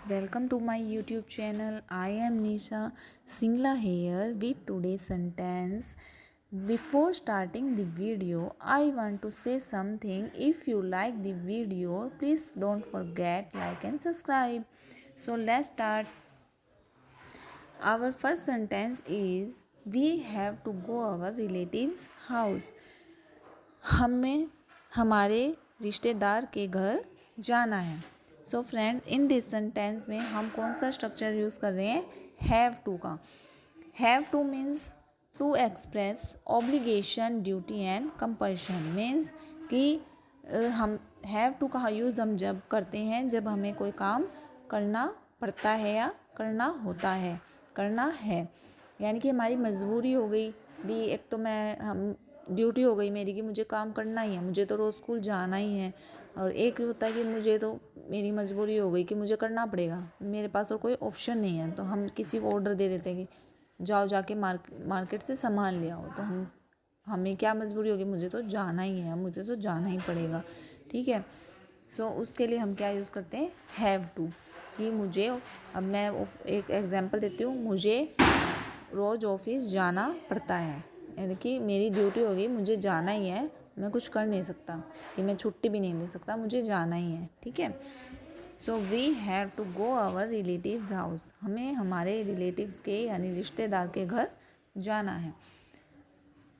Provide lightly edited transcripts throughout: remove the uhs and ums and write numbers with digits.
welcome to my YouTube channel. I am Nisha Singla here with today's sentence. Before starting the video, I want to say something. If you like the video, please don't forget like and subscribe. So let's start. Our first sentence is we have to go our relatives house. हमें हमारे रिश्तेदार के घर जाना है. So friends, in this sentence में हम कौन सा स्ट्रक्चर यूज़ कर रहे हैं? हैव टू का. Have to means to express obligation, duty and compulsion. Means कि हम हैव टू का यूज़ हम जब करते हैं जब हमें कोई काम करना पड़ता है या करना होता है, करना है, यानी कि हमारी मजबूरी हो गई भी. एक तो हम ड्यूटी हो गई मेरी कि मुझे काम करना ही है, मुझे तो रोज़ स्कूल जाना ही है. और एक होता है कि मुझे तो मेरी मजबूरी हो गई कि मुझे करना पड़ेगा, मेरे पास और कोई ऑप्शन नहीं है. तो हम किसी को ऑर्डर दे देते हैं कि जाओ जाके मार्केट से सामान ले आओ. तो हमें क्या मजबूरी होगी? मुझे तो जाना ही है, मुझे तो जाना ही पड़ेगा. ठीक है. सो उसके लिए हम क्या यूज़ करते हैं? Have to. कि मुझे, अब मैं एक एग्जांपल देती हूँ, मुझे रोज़ ऑफिस जाना पड़ता है, यानी कि मेरी ड्यूटी होगी, मुझे जाना ही है, मैं कुछ कर नहीं सकता कि मैं छुट्टी भी नहीं ले सकता, मुझे जाना ही है. ठीक है. So we have to go our relatives house. हमें हमारे रिलेटिव्स के यानी रिश्तेदार के घर जाना है.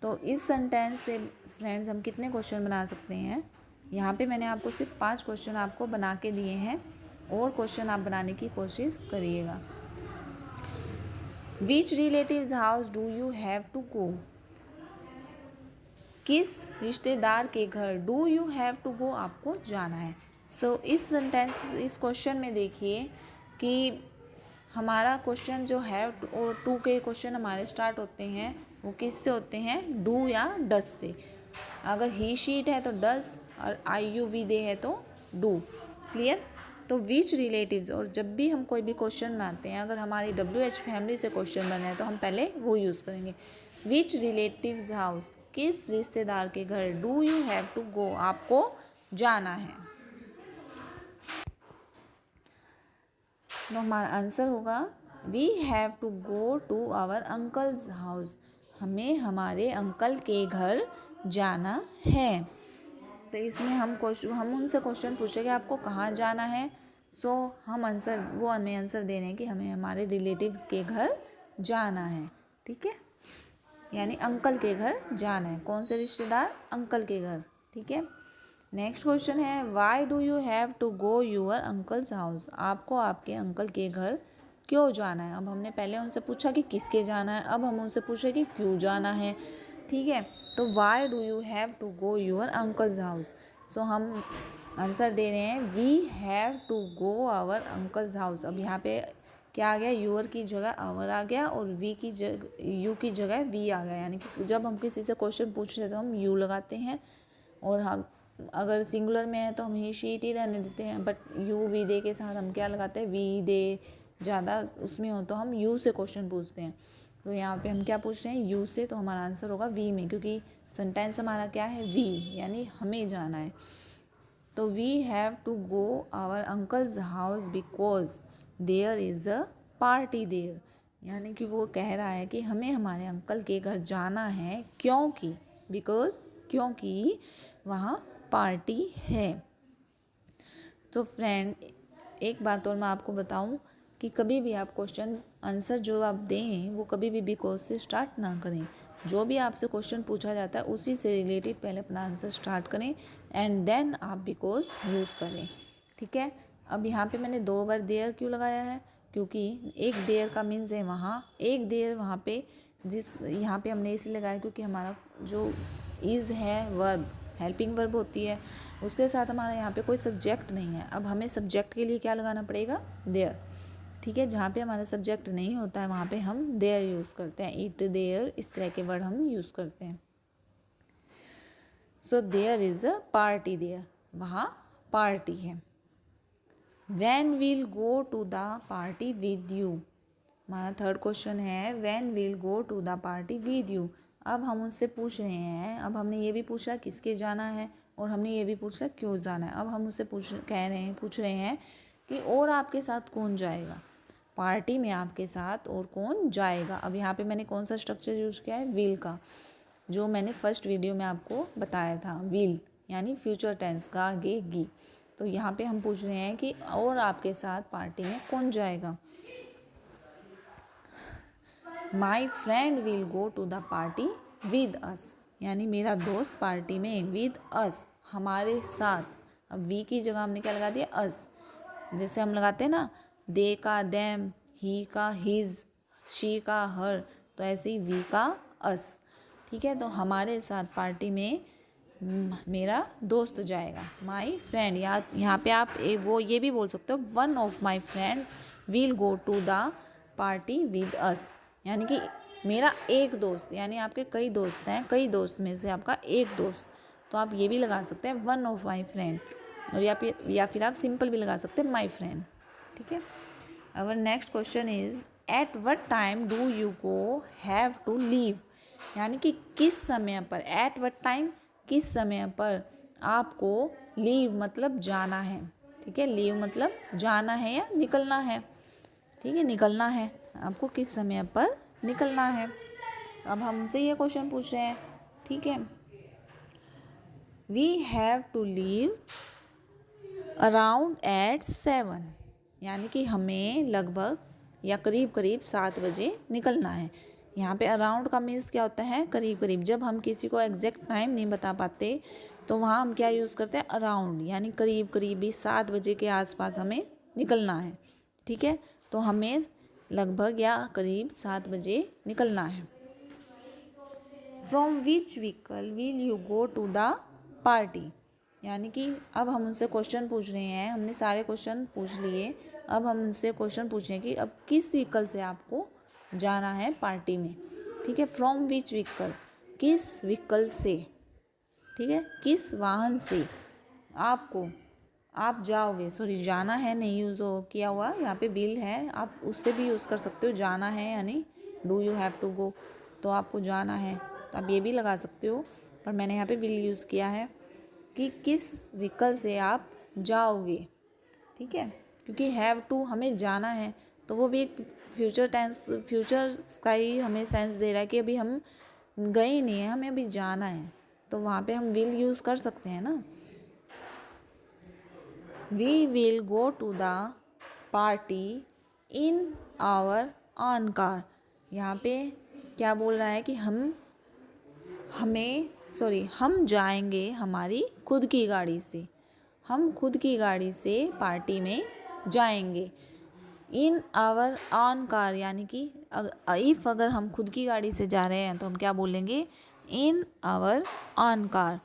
तो इस सेंटेंस से फ्रेंड्स हम कितने क्वेश्चन बना सकते हैं? यहाँ पे मैंने आपको सिर्फ 5 क्वेश्चन आपको बना के दिए हैं, और क्वेश्चन आप बनाने की कोशिश करिएगा. Which relatives house do you have to go? किस रिश्तेदार के घर do you have to go आपको जाना है. सो इस सेंटेंस, इस क्वेश्चन में देखिए कि हमारा क्वेश्चन जो है और टू के क्वेश्चन हमारे स्टार्ट होते हैं वो किससे होते हैं? डू या डस से. अगर ही शीट है तो डस, और आई यू वी दे है तो डू. क्लियर. तो विच रिलेटिव्स, और जब भी हम कोई भी क्वेश्चन बनाते हैं, अगर हमारी WH फैमिली से क्वेश्चन बने हैं तो हम पहले वो यूज़ करेंगे. विच रिलेटिव्स हाउस, किस रिश्तेदार के घर do you have to go आपको जाना है. तो हमारा आंसर होगा we have to go to our uncle's house. हमें हमारे अंकल के घर जाना है. तो इसमें हम उनसे क्वेश्चन पूछेंगे आपको कहाँ जाना है. सो हम वो हमें आंसर दे रहे हैं कि हमें हमारे रिलेटिव्स के घर जाना है. ठीक है. यानी अंकल के घर जाना है. कौन से रिश्तेदार? अंकल के घर. ठीक है. नेक्स्ट क्वेश्चन है why do you have to go your uncle's house. आपको आपके अंकल के घर क्यों जाना है. अब हमने पहले उनसे पूछा कि किसके जाना है, अब हम उनसे पूछे कि क्यों जाना है. ठीक है. तो why do you have to go your uncle's house. So हम आंसर दे रहे हैं we have to go our uncle's house. अब यहाँ पे क्या आ गया? यूअर की जगह आवर आ गया, और यू की जगह वी आ गया. यानी कि जब हम किसी से क्वेश्चन पूछ रहे तो हम यू लगाते हैं, और हम अगर सिंगुलर में है तो हम ही शीट ही रहने देते हैं. बट यू वी दे के साथ हम क्या लगाते हैं? वी दे. ज़्यादा उसमें हो तो हम यू से क्वेश्चन पूछते हैं. तो यहाँ पे हम क्या पूछ रहे हैं? यू से. तो हमारा आंसर होगा वी में, क्योंकि सेंटेंस हमारा क्या है? वी, यानी हमें जाना है. तो we have to go our uncle's house because there is a party there. यानी कि वो कह रहा है कि हमें हमारे अंकल के घर जाना है क्योंकि, बिकॉज, क्योंकि वहाँ पार्टी है. तो फ्रेंड, एक बात और मैं आपको बताऊं कि कभी भी आप क्वेश्चन आंसर जो आप दें वो कभी भी बिकॉज से स्टार्ट ना करें. जो भी आपसे क्वेश्चन पूछा जाता है उसी से रिलेटेड पहले अपना आंसर स्टार्ट करें, एंड देन आप बिकॉज यूज़ करें. ठीक है. अब यहाँ पे मैंने 2 बार देयर क्यों लगाया है? क्योंकि एक देयर का मीन्स है वहाँ, एक देयर वहाँ पे, यहाँ पे हमने इसलिए लगाया क्योंकि हमारा जो इज़ है वर्ब, हेल्पिंग वर्ब होती है, उसके साथ हमारा यहाँ पे कोई सब्जेक्ट नहीं है. अब हमें सब्जेक्ट के लिए क्या लगाना पड़ेगा? देयर. ठीक है. जहाँ पे हमारा सब्जेक्ट नहीं होता है वहाँ पे हम देयर यूज़ करते हैं. इट, देयर, इस तरह के वर्ड हम यूज़ करते हैं. So there is a party there. वहाँ पार्टी है. When will go to the party with you. हमारा थर्ड क्वेश्चन है when will go to the party with you. अब हम उनसे पूछ रहे हैं, अब हमने ये भी पूछा किसके जाना है, और हमने ये भी पूछा क्यों जाना है. अब हम उससे पूछ रहे हैं कि और आपके साथ कौन जाएगा, पार्टी में आपके साथ और कौन जाएगा। अब यहाँ पे मैंने कौन सा स्ट्रक्चर यूज़ किया है, विल का, जो मैंने फर्स्ट वीडियो में आपको बताया था। विल यानी फ्यूचर टेंस, गा गे गी। तो यहाँ पे हम पूछ रहे हैं कि और आपके साथ पार्टी में कौन जाएगा। My friend will go to the party with us, यानी मेरा दोस्त पार्टी में विद अस, हमारे साथ। अब वी की जगह हमने क्या लगा दिया, अस। जैसे हम लगाते हैं ना, दे का देम, ही का हिज, शी का हर, तो ऐसे ही वी का अस। ठीक है, तो हमारे साथ पार्टी में मेरा दोस्त जाएगा, माई फ्रेंड। यहाँ पे आप वो ये भी बोल सकते हो, one of my friends will go to the party with us, यानी कि मेरा एक दोस्त, यानी आपके कई दोस्त हैं, कई दोस्त में से आपका एक दोस्त, तो आप ये भी लगा सकते हैं वन ऑफ माई फ्रेंड, और या फिर आप सिंपल भी लगा सकते हैं माई फ्रेंड। ठीक है, our next question is at what time do you go have to leave, यानी कि किस समय पर, एट वट टाइम किस समय पर आपको लीव मतलब जाना है। ठीक है, लीव मतलब जाना है या निकलना है। ठीक है, निकलना है, आपको किस समय पर निकलना है। अब हमसे ये क्वेश्चन पूछ रहे हैं। ठीक है, we have to leave around at 7, यानी कि हमें लगभग या करीब करीब 7 बजे निकलना है। यहाँ पे अराउंड का मीन्स क्या होता है, करीब करीब। जब हम किसी को एग्जैक्ट टाइम नहीं बता पाते तो वहाँ हम क्या यूज़ करते हैं, अराउंड, यानी करीब करीब भी 7 बजे के आसपास हमें निकलना है। ठीक है, तो हमें लगभग या करीब 7 बजे निकलना है। From which vehicle will you go to the party, यानी कि अब हम उनसे क्वेश्चन पूछ रहे हैं, हमने सारे क्वेश्चन पूछ लिए, अब हम उनसे क्वेश्चन पूछ रहे हैं कि अब किस व्हीकल से आपको जाना है पार्टी में। ठीक है, फ्रॉम विच व्हीकल, किस व्हीकल से। ठीक है, किस वाहन से आपको, आप जाओगे, सॉरी जाना है नहीं यूज़ किया हुआ, यहाँ पे विल है, आप उससे भी यूज़ कर सकते हो, जाना है यानी do you have to go, तो आपको जाना है, तो आप ये भी लगा सकते हो, पर मैंने यहाँ पे विल यूज़ किया है कि किस व्हीकल से आप जाओगे। ठीक है, क्योंकि हैव टू हमें जाना है, तो वो भी एक फ्यूचर टेंस, फ्यूचर का ही हमें सेंस दे रहा है कि अभी हम गए नहीं हैं, हमें अभी जाना है, तो वहाँ पे हम विल यूज़ कर सकते हैं ना। We will go to the party in our on car, यहाँ पे क्या बोल रहा है कि हम जाएंगे हमारी खुद की गाड़ी से, हम खुद की गाड़ी से पार्टी में जाएंगे। इन आवर ऑन कार, यानी कि इफ़ अगर हम खुद की गाड़ी से जा रहे हैं तो हम क्या बोलेंगे, इन आवर ऑन कार।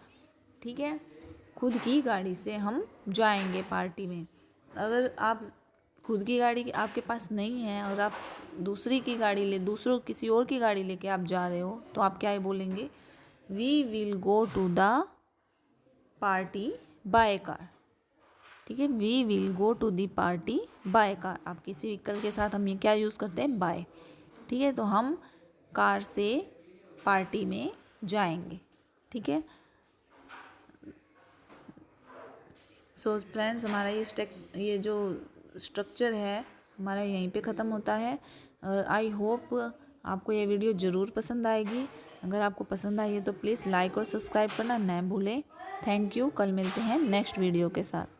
ठीक है, खुद की गाड़ी से हम जाएंगे पार्टी में। अगर आप खुद की गाड़ी आपके पास नहीं है और आप दूसरी की गाड़ी किसी और की गाड़ी लेके आप जा रहे हो, तो आप क्या बोलेंगे, we will go to the party by car. ठीक है, we will go to the party by car, आप किसी व्हीकल के साथ हम ये क्या यूज़ करते हैं, बाय। ठीक है, तो हम कार से पार्टी में जाएंगे। ठीक है, सो फ्रेंड्स, हमारा ये जो स्ट्रक्चर है हमारा यहीं पे ख़त्म होता है। आई होप आपको ये वीडियो ज़रूर पसंद आएगी। अगर आपको पसंद आई है तो प्लीज़ लाइक और सब्सक्राइब करना न भूलें। थैंक यू, कल मिलते हैं नेक्स्ट वीडियो के साथ।